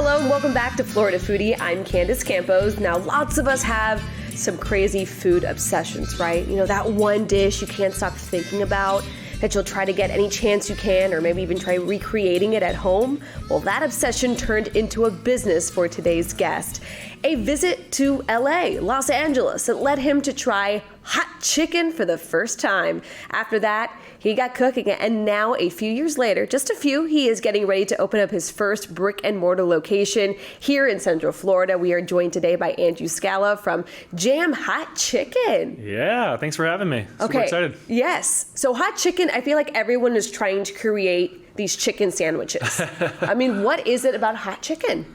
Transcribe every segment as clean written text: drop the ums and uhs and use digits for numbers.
Hello and welcome back to Florida Foodie. I'm Candace Campos. Now, lots of us have some crazy food obsessions, right? You know, that one dish you can't stop thinking about, that you'll try to get any chance you can, or maybe even try recreating it at home. Well, that obsession turned into a business for today's guest. A visit to LA, Los Angeles, that led him to try hot chicken for the first time. After that, he got cooking, and now a few years later, just a few, he is getting ready to open up his first brick-and-mortar location here in Central Florida. We are joined today by Andrew Scala from Jam Hot Chicken. Yeah, thanks for having me. Super excited. Yes. So hot chicken, I feel like everyone is trying to create these chicken sandwiches. I mean, what is it about hot chicken?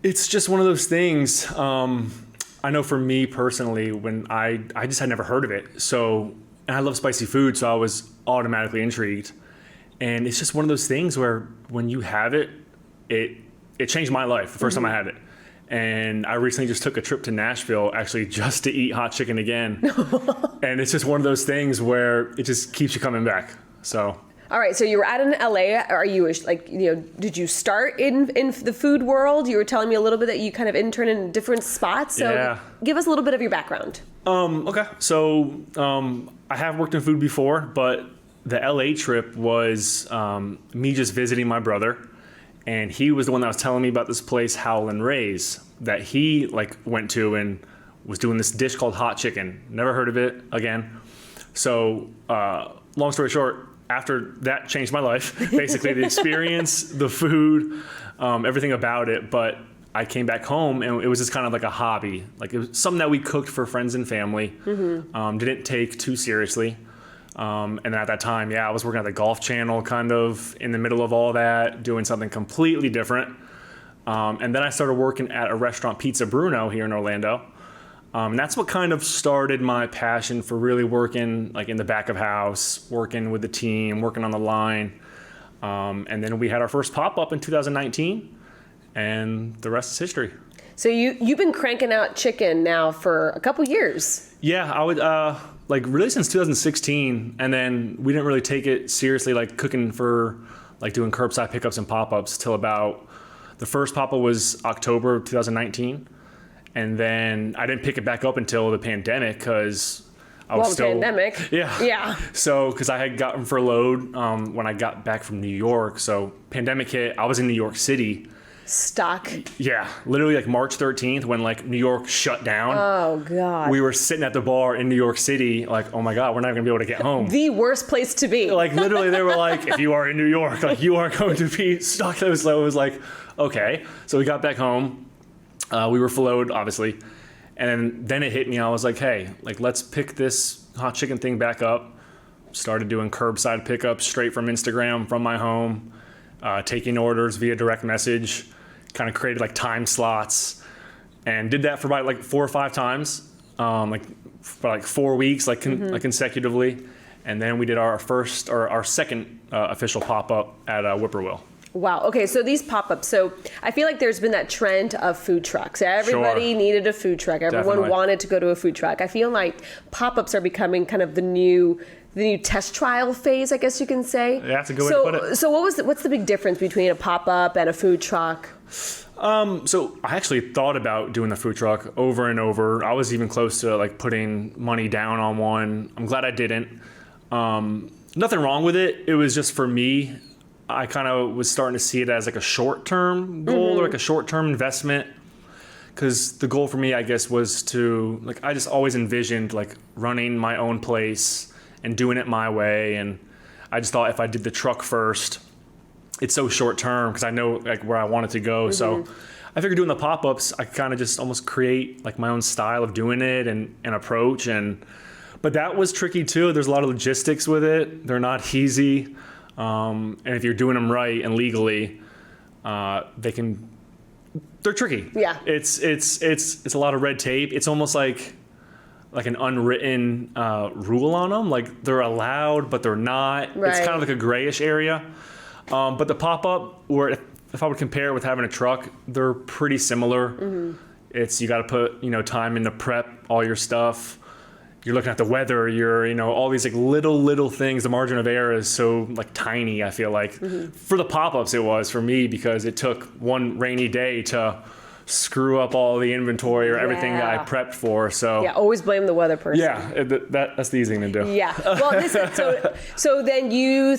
It's just one of those things. I know for me personally, when I just had never heard of it. So, and I love spicy food, so I was automatically intrigued. And it's just one of those things where when you have it, it changed my life the first time I had it. And I recently just took a trip to Nashville actually just to eat hot chicken again. And it's just one of those things where it just keeps you coming back. So. All right, so you were out in LA. Are you did you start in the food world? You were telling me a little bit that you kind of interned in different spots. So yeah. Give us a little bit of your background. Okay, so I have worked in food before, but the LA trip was me just visiting my brother, and he was the one that was telling me about this place, Howlin' Ray's, that he went to and was doing this dish called hot chicken. Never heard of it again. So long story short, after that changed my life, basically the experience, the food, everything about it. But I came back home and it was just kind of like a hobby. Like it was something that we cooked for friends and family, didn't take too seriously. And at that time, I was working at the Golf Channel kind of in the middle of all that, doing something completely different. And then I started working at a restaurant, Pizza Bruno, here in Orlando. And that's what kind of started my passion for really working in the back of house, working with the team, working on the line. And then we had our first Popup in 2019, and the rest is history. So you've been cranking out chicken now for a couple years. Yeah, I would really since 2016, and then we didn't really take it seriously, cooking for doing curbside pickups and pop-ups till about the first Popup was October 2019. And then I didn't pick it back up until the pandemic because I was still... pandemic. Yeah. So, because I had gotten furloughed when I got back from New York. So, pandemic hit. I was in New York City. Stuck. Yeah. Literally March 13th when New York shut down. Oh, God. We were sitting at the bar in New York City oh, my God, we're not going to be able to get home. The worst place to be. Literally, they were if you are in New York, you are going to be stuck. It was okay. So, we got back home. We were furloughed, obviously. And then it hit me. I was hey, let's pick this hot chicken thing back up. Started doing curbside pickups straight from Instagram, from my home, taking orders via direct message, kind of created time slots, and did that for about 4 or 5 times, for 4 weeks, consecutively. And then we did our second official pop-up at Whippoorwill. Wow. Okay. So these pop-ups. So I feel like there's been that trend of food trucks. Everybody needed a food truck. Everyone wanted to go to a food truck. I feel like pop-ups are becoming kind of the new test trial phase, I guess you can say. Yeah, that's a good way to put it. So what's the big difference between a pop-up and a food truck? So I actually thought about doing the food truck over and over. I was even close to putting money down on one. I'm glad I didn't. Nothing wrong with it. It was just for me. I kind of was starting to see it as a short-term goal or a short-term investment, because the goal for me, I guess, was to I just always envisioned running my own place and doing it my way. And I just thought if I did the truck first, it's so short-term because I know where I wanted to go. So I figured doing the pop-ups, I kind of just almost create my own style of doing it and approach. But that was tricky too. There's a lot of logistics with it. They're not easy. And if you're doing them right and legally, they're tricky. Yeah. It's a lot of red tape. It's almost like an unwritten rule on them. They're allowed, but they're not. Right. It's kind of a grayish area. But the pop-up, or if I would compare it with having a truck, they're pretty similar. You got to put time into prep all your stuff. you're looking at the weather, all these like little things. The margin of error is so like tiny, I feel like. For the pop-ups it was for me, because it took one rainy day to screw up all the inventory or everything that I prepped for. So yeah, always blame the weather person. Yeah, that's the easy thing to do. Yeah. Well, listen, so then you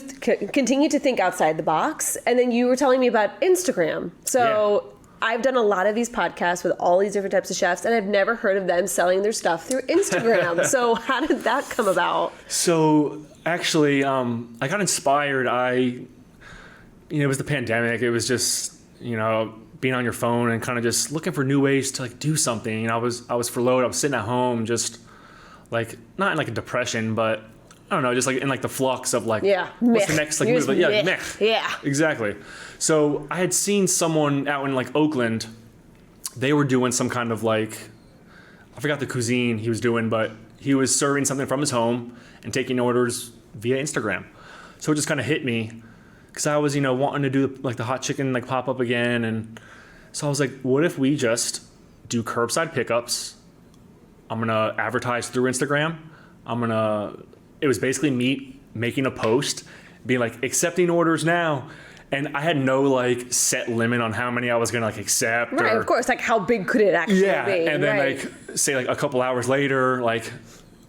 continue to think outside the box, and then you were telling me about Instagram. So I've done a lot of these podcasts with all these different types of chefs, and I've never heard of them selling their stuff through Instagram. So how did that come about? So actually, I got inspired. It was the pandemic. It was just, being on your phone and kind of just looking for new ways to like do something. I was furloughed. I was sitting at home, just like not in like a depression, but I don't know, just like in like the flux of like, what's the next like move? Like, meh. Yeah, exactly. So I had seen someone out in like Oakland. They were doing some kind of like, I forgot the cuisine he was doing, but he was serving something from his home and taking orders via Instagram. So it just kind of hit me, because I was, wanting to do like the hot chicken like pop up again. And so I was like, what if we just do curbside pickups? I'm going to advertise through Instagram. It was basically me making a post, being like, accepting orders now. And I had no like set limit on how many I was going to like accept. Right, of course. Like how big could it actually be? And then like say like a couple hours later, like,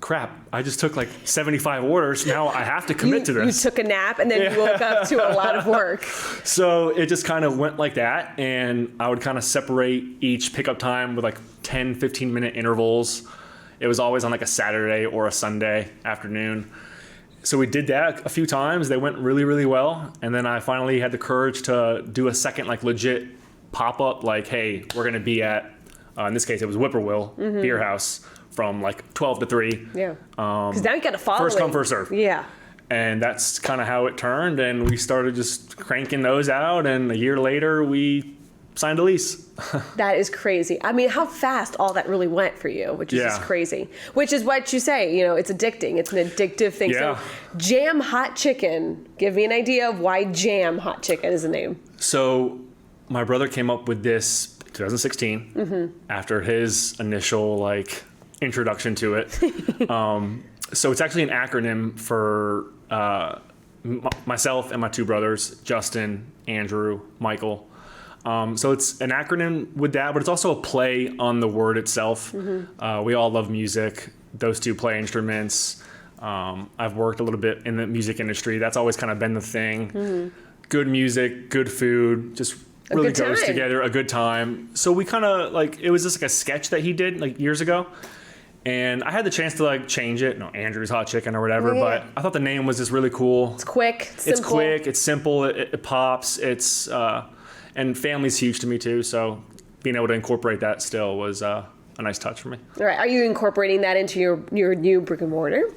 crap, I just took like 75 orders. Now I have to commit to this. You took a nap and then you woke up to a lot of work. So it just kind of went like that. And I would kind of separate each pickup time with like 10, 15 minute intervals. It was always on like a Saturday or a Sunday afternoon. So we did that a few times. They went really, really well. And then I finally had the courage to do a second like legit pop-up, like, hey, we're going to be at, in this case, it was Whippoorwill Beer House from like 12 to 3. Yeah. Because now you got to follow First come, first serve. Yeah. And that's kind of how it turned. And we started just cranking those out. And a year later, we signed a lease. That is crazy. I mean, how fast all that really went for you, which is just crazy. Which is what you say, it's addicting. It's an addictive thing. Yeah. So Jam Hot Chicken, give me an idea of why Jam Hot Chicken is the name. So my brother came up with this 2016 after his initial like introduction to it. So it's actually an acronym for myself and my two brothers, Justin, Andrew, Michael. So it's an acronym with that, but it's also a play on the word itself. We all love music. Those two play instruments. I've worked a little bit in the music industry. That's always kind of been the thing. Good music, good food, just really goes together, a good time. So we kind of like, it was just like a sketch that he did like years ago. And I had the chance to like change it, Andrew's Hot Chicken or whatever, but I thought the name was just really cool. It's quick, simple. It's quick, it's simple, it pops, and family's huge to me too, so being able to incorporate that still was a nice touch for me. All right, are you incorporating that into your new brick and mortar?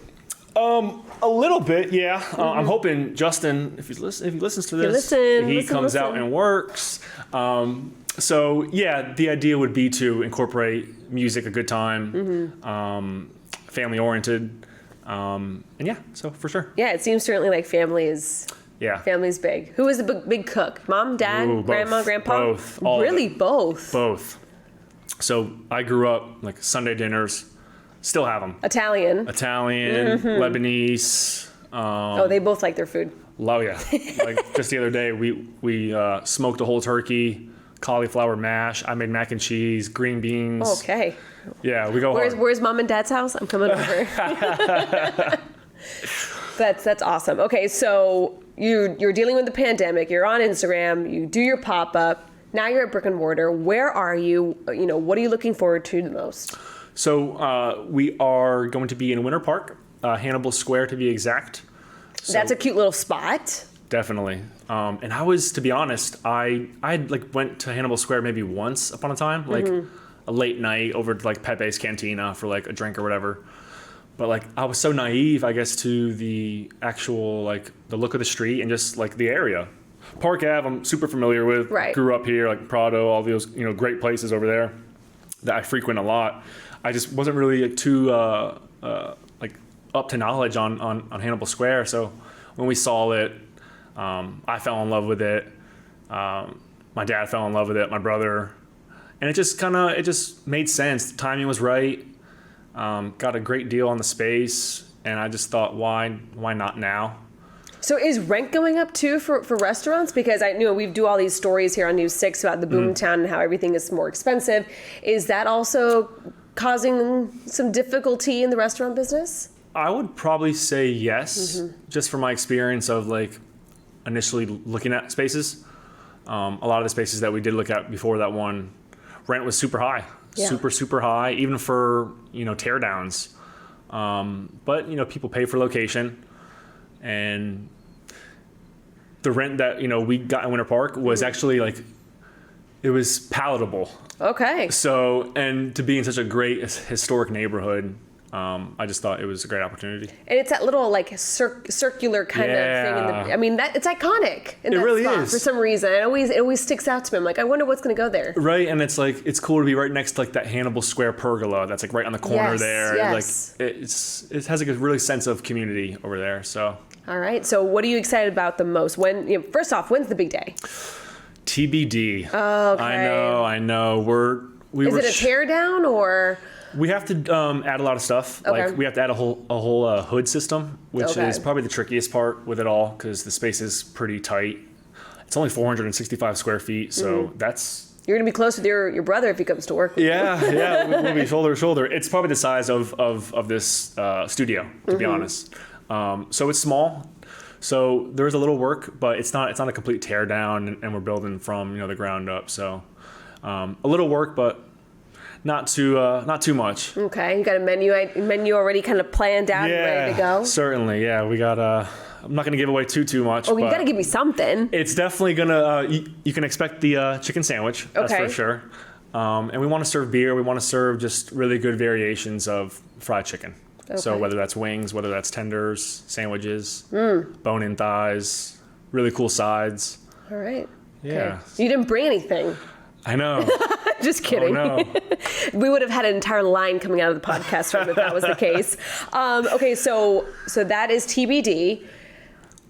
A little bit, yeah. I'm hoping Justin, if he listens to this, he comes out and works. So yeah, the idea would be to incorporate music, a good time, family oriented, and yeah, so for sure. Yeah, it seems certainly like family is. Yeah. Family's big. Who is the big cook? Mom, dad, grandma, grandpa? Both. Really, both? Both. So I grew up like Sunday dinners, still have them. Italian, Lebanese. they both like their food. Oh yeah. Like just the other day, we smoked a whole turkey, cauliflower mash. I made mac and cheese, green beans. Okay. Yeah, we go hard. Where's mom and dad's house? I'm coming over. That's awesome. Okay, so you're dealing with the pandemic. You're on Instagram. You do your pop-up. Now you're at brick and mortar. Where are you? What are you looking forward to the most? So we are going to be in Winter Park, Hannibal Square to be exact. So, that's a cute little spot. Definitely. And I was, to be honest, I like went to Hannibal Square maybe once upon a time, like a late night over to like Pepe's Cantina for like a drink or whatever. But like I was so naive, I guess, to the actual like the look of the street and just like the area. Park Ave, I'm super familiar with. Right. Grew up here, like Prado, all those great places over there that I frequent a lot. I just wasn't really like, too like up to knowledge on Hannibal Square. So when we saw it, I fell in love with it. My dad fell in love with it. My brother, and it just made sense. The timing was right. Got a great deal on the space, and I just thought, why not now? So is rent going up too for restaurants? Because I know we do all these stories here on News 6 about the boomtown and how everything is more expensive. Is that also causing some difficulty in the restaurant business? I would probably say yes, just from my experience of like initially looking at spaces. A lot of the spaces that we did look at before that one, rent was super high, super high, even for, tear downs. But, people pay for location, and the rent that, we got in Winter Park was actually like, it was palatable. Okay. So, and to be in such a great historic neighborhood, I just thought it was a great opportunity. And it's that little like circular kind of thing. It's iconic. In it that really spot is. For some reason. It always sticks out to me. I'm like, I wonder what's going to go there. Right, and it's like, it's cool to be right next to like that Hannibal Square pergola that's like right on the corner there. Yes. Like it has like a really sense of community over there. So. All right. So what are you excited about the most? First off, when's the big day? TBD. Oh, okay. I know. Is it a tear down or? We have to add a lot of stuff. Okay. Like we have to add a whole hood system, which is probably the trickiest part with it all because the space is pretty tight. It's only 465 square feet, so that's. You're gonna be close with your brother if he comes to work. Yeah, we'll be shoulder to shoulder. It's probably the size of this studio, to be honest. So it's small. So there's a little work, but it's not a complete tear down, and we're building from the ground up. So a little work, but not too much. Okay, you got a menu already kind of planned out and ready to go? Certainly, yeah. We got I'm not going to give away too much. Oh, you got to give me something. It's definitely going to, you can expect the chicken sandwich, that's for sure. And we want to serve beer. We want to serve just really good variations of fried chicken. Okay. So whether that's wings, whether that's tenders, sandwiches, bone-in thighs, really cool sides. All right. Yeah. Okay. You didn't bring anything. I know. Just kidding. Oh, no. We would have had an entire line coming out of the podcast room if that was the case. Okay, so that is TBD.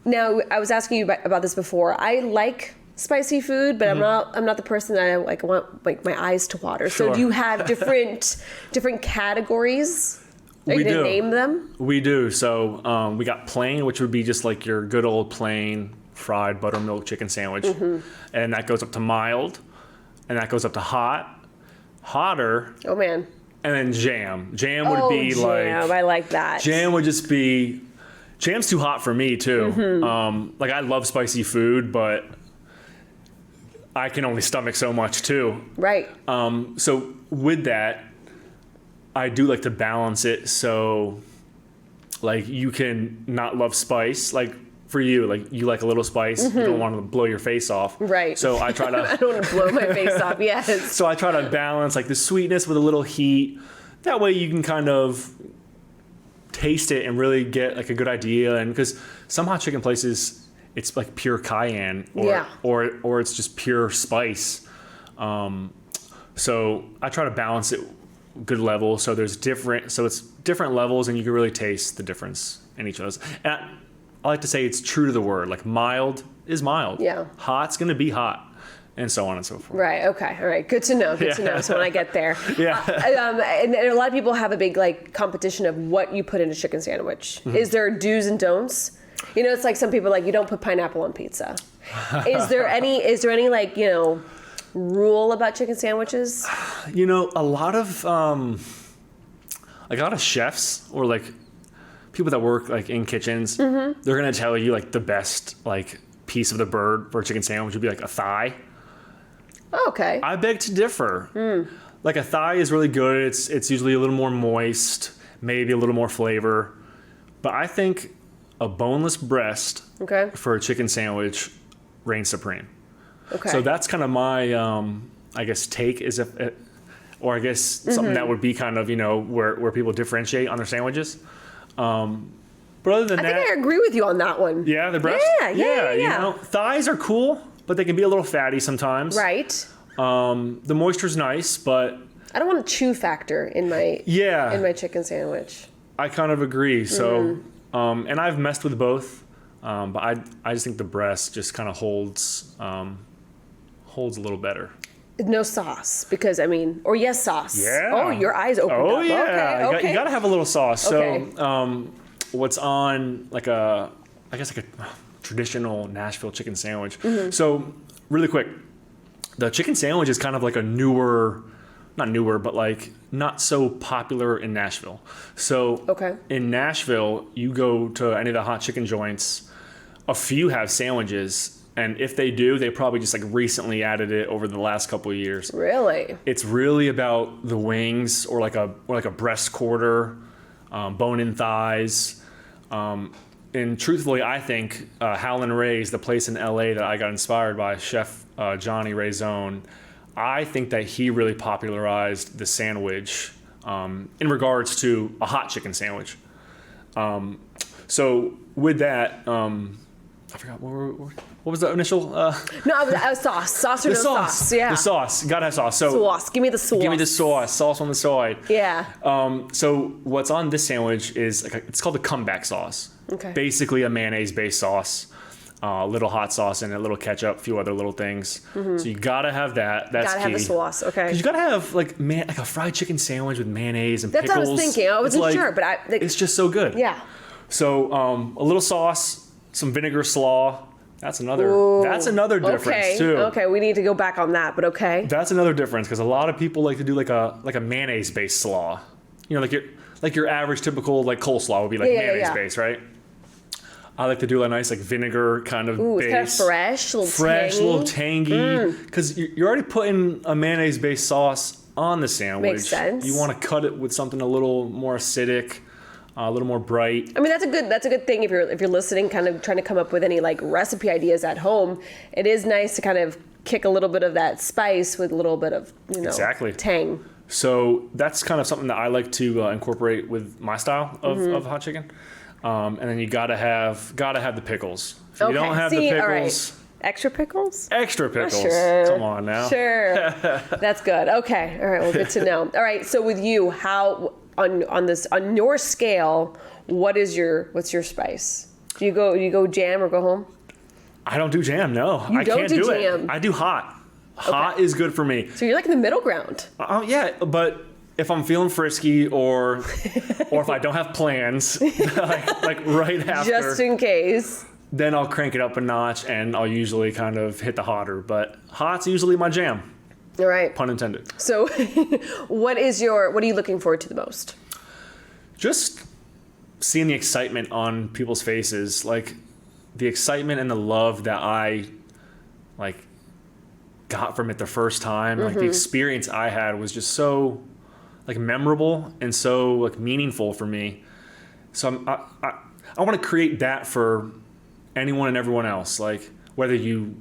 Now, I was asking you about this before. I like spicy food, but I'm not the person that I want like my eyes to water. Sure. So do you have different categories? Are you going to name them? We do. So we got plain, which would be just like your good old plain fried buttermilk chicken sandwich. And that goes up to mild. And that goes up to hot, hotter. Oh, man. And then jam. Jam would be like... I like that. Jam would just be... Jam's too hot for me, too. Like, I love spicy food, but I can only stomach so much, too. Right. So with that, I do like to balance it so, like, you can not love spice. Like, for you, like, you like a little spice. You don't want to blow your face off. Right. So I try to... I don't want to blow my face off, yes. So I try to balance, like, the sweetness with a little heat. That way you can kind of taste it and really get, like, a good idea. And because some hot chicken places, it's, like, pure cayenne. Or it's just pure spice. So I try to balance it good level. So it's different levels, and you can really taste the difference in each of those. And I like to say it's true to the word. Like, mild is mild. Yeah. Hot's going to be hot. And so on and so forth. Right. Okay. All right. Good to know. Good to know. So when I get there. Yeah. And a lot of people have a big, like, competition of what you put in a chicken sandwich. Is there do's and don'ts? It's like some people are like, you don't put pineapple on pizza. Is there any like, rule about chicken sandwiches? A lot of chefs or like people that work like in kitchens, they're gonna tell you like the best like piece of the bird for a chicken sandwich would be like a thigh. Oh, okay. I beg to differ. Like a thigh is really good. It's usually a little more moist, maybe a little more flavor. But I think a boneless breast for a chicken sandwich reigns supreme. Okay. So that's kind of my I guess take is or I guess something that would be kind of where people differentiate on their sandwiches. But other than that, I think I agree with you on that one. Yeah, the breast. Yeah. Thighs are cool, but they can be a little fatty sometimes. Right. The moisture's nice, but I don't want a chew factor in my chicken sandwich. I kind of agree. So, and I've messed with both, but I just think the breast just kind of holds a little better. No sauce, because I mean, or yes, sauce. Yeah. Oh, your eyes opened up. Oh yeah. Okay. You got to have a little sauce. Okay. So, what's on like a traditional Nashville chicken sandwich? So, really quick, the chicken sandwich is kind of like a not newer, but like not so popular in Nashville. So, in Nashville, you go to any of the hot chicken joints, a few have sandwiches. And if they do, they probably just like recently added it over the last couple of years. Really? It's really about the wings or like a breast quarter, bone-in thighs. And truthfully, I think Howlin' Ray's, the place in LA that I got inspired by, Chef Johnny Raizone, I think that he really popularized the sandwich in regards to a hot chicken sandwich. So with that, I forgot what was the initial? No, I was sauce. Sauce or no sauce? Yeah. The sauce. Gotta have sauce. So sauce. Give me the sauce. Give me the sauce. Sauce on the side. Yeah. So what's on this sandwich is it's called the comeback sauce. Okay. Basically a mayonnaise-based sauce, a little hot sauce in it, a little ketchup, a few other little things. So you gotta have that. That's gotta key. have the sauce. Okay. Because you gotta have like a fried chicken sandwich with mayonnaise and pickles. That's what I was thinking. I wasn't sure, but it's just so good. Yeah. So a little sauce, some vinegar slaw. That's another difference too. Okay, we need to go back on that, but okay. That's another difference because a lot of people like to do like a mayonnaise based slaw. You know, like your average typical like coleslaw would be like mayonnaise based, right? I like to do a nice like vinegar kind of base. It's kind of fresh, a little tangy. Because you're already putting a mayonnaise based sauce on the sandwich. Makes sense. You want to cut it with something a little more acidic. A little more bright. I mean, that's a good thing if you're listening, kind of trying to come up with any like recipe ideas at home. It is nice to kind of kick a little bit of that spice with a little bit of tang. So that's kind of something that I like to incorporate with my style of hot chicken. And then you gotta have the pickles. If you don't have the pickles. All right. Extra pickles? Extra pickles. Sure. Come on now. Sure. That's good. Okay. All right. Well, good to know. All right. So with you, how on your scale, what's your spice? Do you go jam or go home? I don't do jam. No, I can't do it. I do hot. Hot is good for me. So you're like in the middle ground. Yeah, but if I'm feeling frisky or if I don't have plans, like right after, just in case, then I'll crank it up a notch and I'll usually kind of hit the hotter. But hot's usually my jam. All right. Pun intended. So, what are you looking forward to the most? Just seeing the excitement on people's faces, like the excitement and the love that I got from it the first time. Like the experience I had was just so memorable and so meaningful for me. So I want to create that for anyone and everyone else. Like whether you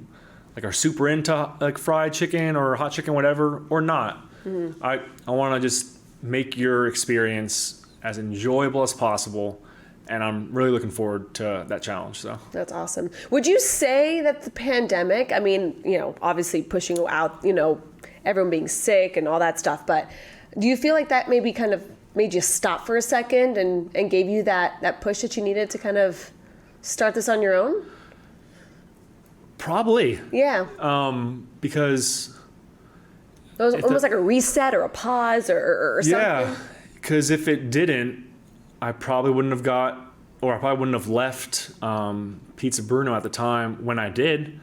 are super into fried chicken or hot chicken, whatever, or not. I want to just make your experience as enjoyable as possible. And I'm really looking forward to that challenge. So that's awesome. Would you say that the pandemic, I mean, obviously pushing out, everyone being sick and all that stuff, but do you feel like that maybe kind of made you stop for a second and gave you that push that you needed to kind of start this on your own? Probably. Yeah. Because it was almost like a reset or a pause or something. Yeah, because if it didn't, I probably wouldn't have left Pizza Bruno at the time when I did.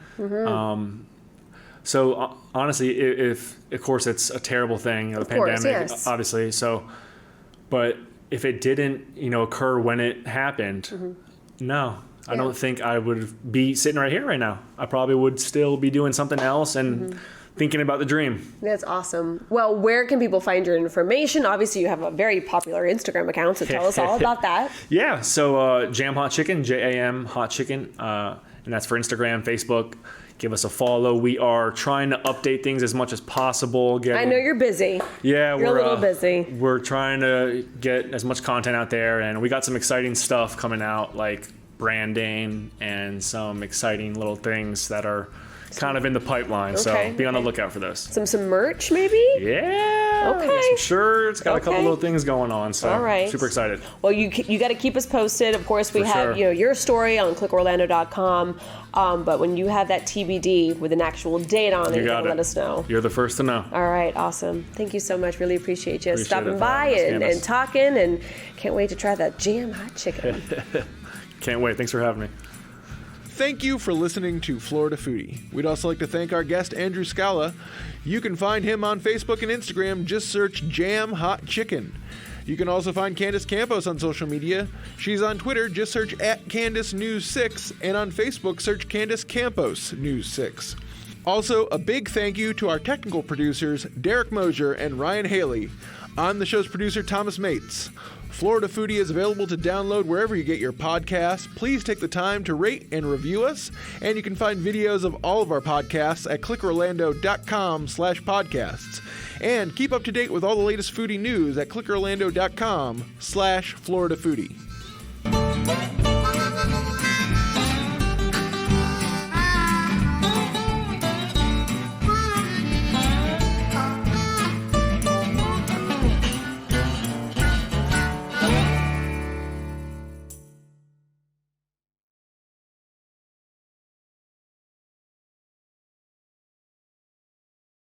So honestly, if of course it's a terrible thing, the pandemic, obviously. So, but if it didn't, occur when it happened, no. I don't think I would be sitting right here right now. I probably would still be doing something else and thinking about the dream. That's awesome. Well, where can people find your information? Obviously, you have a very popular Instagram account, so tell us all about that. Yeah, so Jam Hot Chicken, JAM Hot Chicken, and that's for Instagram, Facebook. Give us a follow. We are trying to update things as much as possible. I know you're busy. Yeah, we're a little busy. We're trying to get as much content out there, and we got some exciting stuff coming out, like branding and some exciting little things that are kind of in the pipeline. Okay, So be on the lookout for those. Some merch, maybe? Yeah. Okay. Got some shirts. Got a couple little things going on. So all right. super excited. Well, you got to keep us posted. Of course, we For have sure. your story on clickorlando.com. But when you have that TBD with an actual date on it, you gotta let us know. You're the first to know. All right, awesome. Thank you so much. Really appreciate you stopping it, by Candace. and talking, and can't wait to try that jam hot chicken. Can't wait. Thanks for having me. Thank you for listening to Florida Foodie. We'd also like to thank our guest, Andrew Scala. You can find him on Facebook and Instagram. Just search Jam Hot Chicken. You can also find Candace Campos on social media. She's on Twitter. Just search @CandaceNews6. And on Facebook, search Candace Campos News 6. Also, a big thank you to our technical producers, Derek Mosier and Ryan Haley. On the show's producer, Thomas Mates. Florida Foodie is available to download wherever you get your podcasts. Please take the time to rate and review us. And you can find videos of all of our podcasts at clickorlando.com/podcasts. And keep up to date with all the latest foodie news at clickorlando.com/FloridaFoodie.